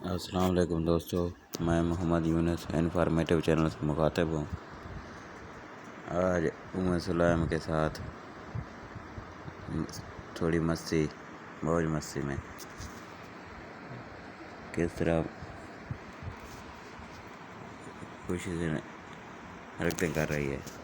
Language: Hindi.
अस्सलाम वालेकुम दोस्तों, मैं मोहम्मद यूनुस इन्फॉर्मेटिव चैनल से मुखातिब हूँ। आज सुलाम के साथ थोड़ी मौज मस्ती में किस तरह खुशी से एक्टिंग कर रही है।